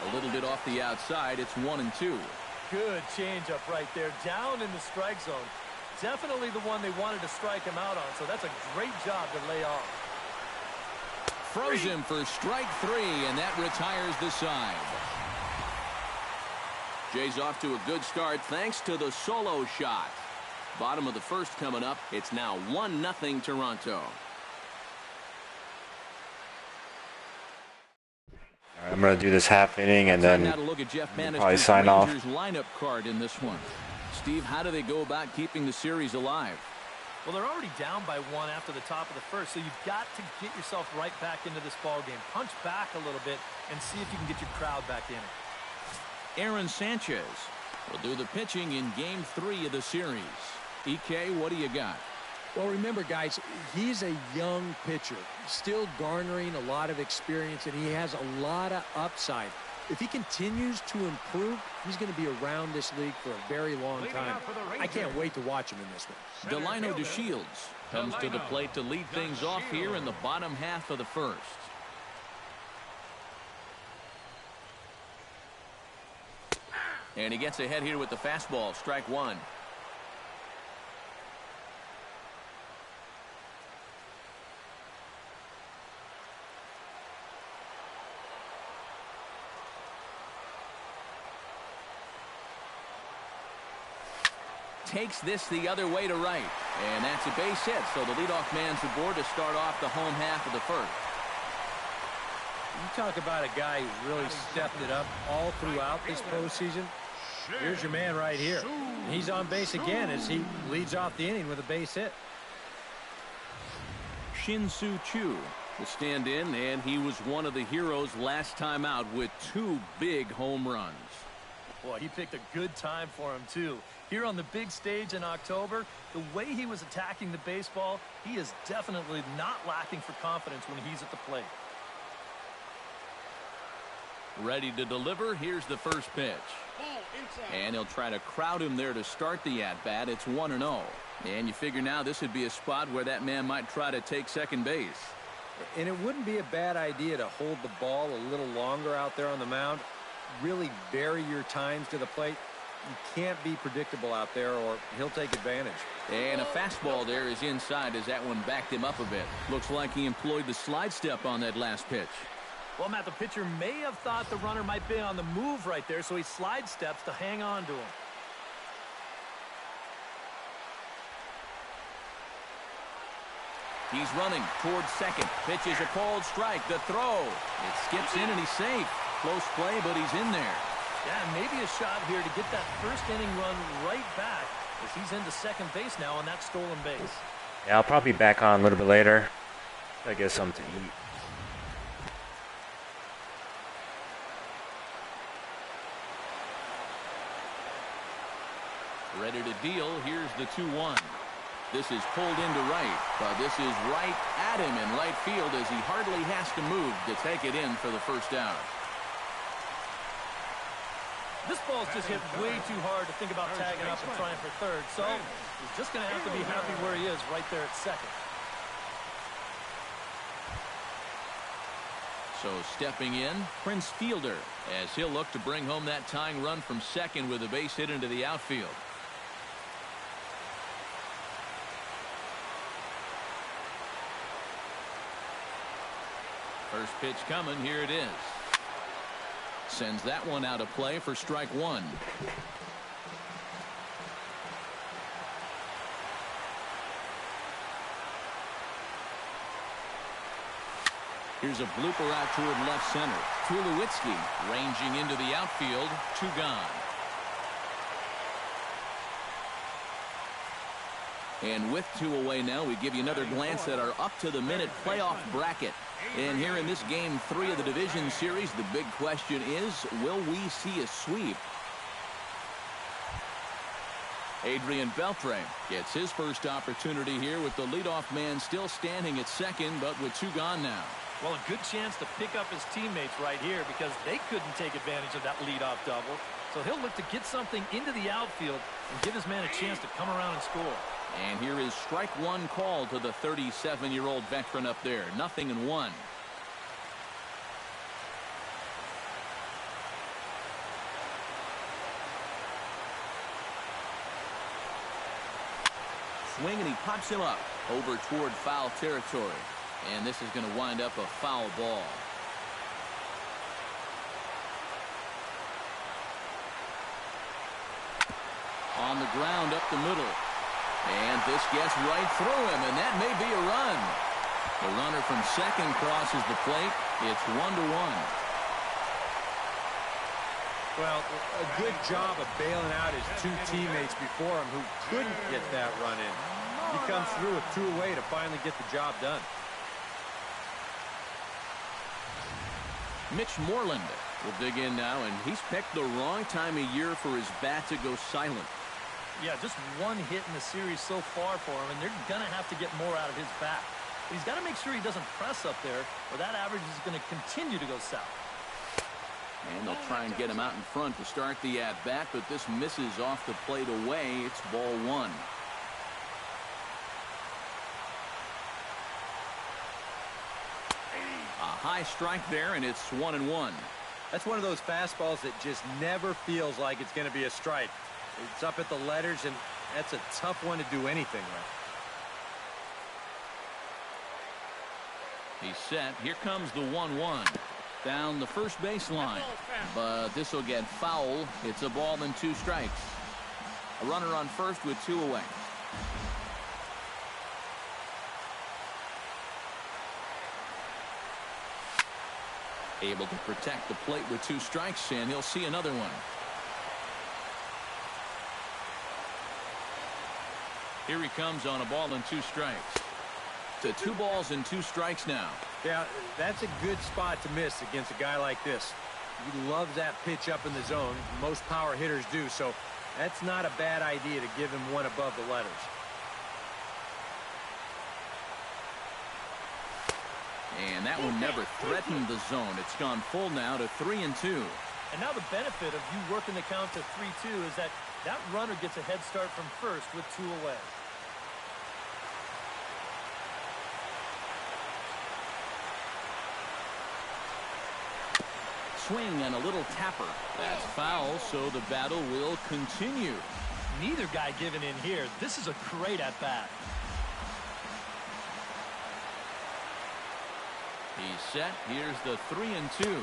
A little bit off the outside. It's 1-2. Good changeup right there, down in the strike zone. Definitely the one they wanted to strike him out on, so that's a great job to lay off. Throws him for strike 3, and that retires the side. Jay's off to a good start thanks to the solo shot. Bottom of the first coming up. It's now 1-0 Toronto. I'm going to do this half inning and then probably sign off. Lineup card in this one. Steve, how do they go about keeping the series alive? Well, they're already down by 1 after the top of the first, so you've got to get yourself right back into this ball game. Punch back a little bit and see if you can get your crowd back in it. Aaron Sanchez will do the pitching in Game 3 of the series. EK, what do you got? Well, remember, guys, he's a young pitcher, still garnering a lot of experience, and he has a lot of upside. If he continues to improve, he's going to be around this league for a very long time. I can't wait to watch him in this one. Delino DeShields comes to the plate to lead things off here in the bottom half of the first. And he gets ahead here with the fastball, strike 1. takes this the other way to right. And that's a base hit, so the leadoff man's aboard to start off the home half of the first. You talk about a guy who really stepped it up all throughout this postseason. Here's your man right here. He's on base again as he leads off the inning with a base hit. Shin-Soo Choo will stand in, and he was one of the heroes last time out with 2 big home runs. Boy, he picked a good time for him, too. Here on the big stage in October, the way he was attacking the baseball, he is definitely not lacking for confidence when he's at the plate. Ready to deliver. Here's the first pitch. And he'll try to crowd him there to start the at-bat. It's 1-0. And you figure now this would be a spot where that man might try to take second base. And it wouldn't be a bad idea to hold the ball a little longer out there on the mound. Really vary your times to the plate. You can't be predictable out there or he'll take advantage. And a fastball there is inside as that one backed him up a bit. Looks like he employed the slide step on that last pitch. Well, Matt, the pitcher may have thought the runner might be on the move right there, so he slide steps to hang on to him. He's running towards second. Pitch is a called strike. The throw. It skips in and he's safe. Close play, but he's in there. Yeah, maybe a shot here to get that first inning run right back as he's into second base now on that stolen base. Yeah, I'll probably be back on a little bit later. I get something to eat. Ready to deal. Here's the 2-1. This is pulled into right, but this is right at him in right field as he hardly has to move to take it in for the first out. This ball's just hit way too hard to think about tagging up and trying for third, so he's just going to have to be happy where he is right there at second. So stepping in, Prince Fielder, as he'll look to bring home that tying run from second with a base hit into the outfield. First pitch coming. Here it is. Sends that one out of play for strike one. Here's a blooper out toward left center. Tulowitzki ranging into the outfield. 2 gone. And with 2 away now, we give you another glance at our up-to-the-minute playoff bracket. And here in this Game 3 of the Division Series, the big question is, will we see a sweep? Adrian Beltre gets his first opportunity here with the leadoff man still standing at second, but with 2 gone now. Well, a good chance to pick up his teammates right here because they couldn't take advantage of that leadoff double. So he'll look to get something into the outfield and give his man a chance to come around and score. And here is strike one call to the 37-year-old veteran up there. 0-1. Swing, and he pops him up over toward foul territory. And this is going to wind up a foul ball. On the ground up the middle. And this gets right through him, and that may be a run. The runner from second crosses the plate. It's 1-1. Well, a good job of bailing out his 2 teammates before him who couldn't get that run in. He comes through with 2 away to finally get the job done. Mitch Moreland will dig in now, and he's picked the wrong time of year for his bat to go silent. Yeah, just 1 hit in the series so far for him, and they're going to have to get more out of his bat. But he's got to make sure he doesn't press up there, or that average is going to continue to go south. And they'll try and get him out in front to start the at-bat, but this misses off the plate away. It's ball 1. A high strike there, and it's 1-1. That's one of those fastballs that just never feels like it's going to be a strike. It's up at the letters, and that's a tough one to do anything with. He's set. Here comes the 1-1. Down the first baseline. But this will get foul. It's a ball and 2 strikes. A runner on first with 2 away. Able to protect the plate with 2 strikes, and he'll see another one. Here he comes on a ball and 2 strikes. To 2 balls and 2 strikes now. Yeah, that's a good spot to miss against a guy like this. He loves that pitch up in the zone. Most power hitters do, so that's not a bad idea to give him one above the letters. And that one never threatened the zone. It's gone full now to 3-2. And now the benefit of you working the count to 3-2 is that runner gets a head start from first with 2 away. Swing and a little tapper. That's foul, so the battle will continue. Neither guy giving in here. This is a great at-bat. He's set. Here's the 3-2.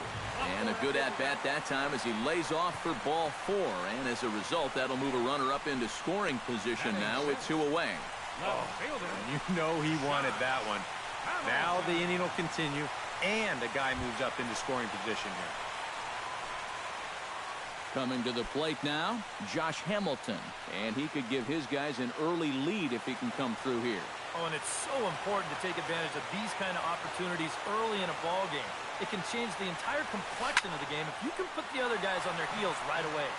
And a good at-bat that time as he lays off for ball 4. And as a result, that'll move a runner up into scoring position now with 2 away. Oh, you know he wanted that one. Now the inning will continue, and a guy moves up into scoring position here. Coming to the plate now, Josh Hamilton. And he could give his guys an early lead if he can come through here. Oh, and it's so important to take advantage of these kind of opportunities early in a ball game. It can change the entire complexion of the game if you can put the other guys on their heels right away.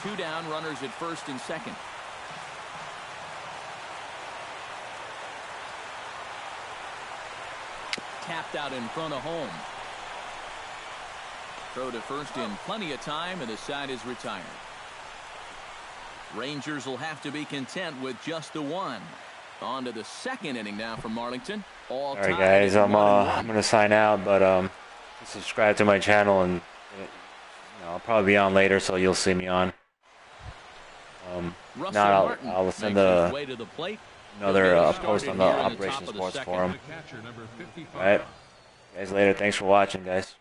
2 down, runners at first and second. Tapped out in front of home. Throw to first in plenty of time, and the side is retired. Rangers will have to be content with just the 1. On to the second inning now from Arlington. All right, guys, I'm gonna sign out, but subscribe to my channel, and I'll probably be on later, so you'll see me on. Now I'll send another post on the Operation Sports Forum. All right, guys, later. Thanks for watching, guys.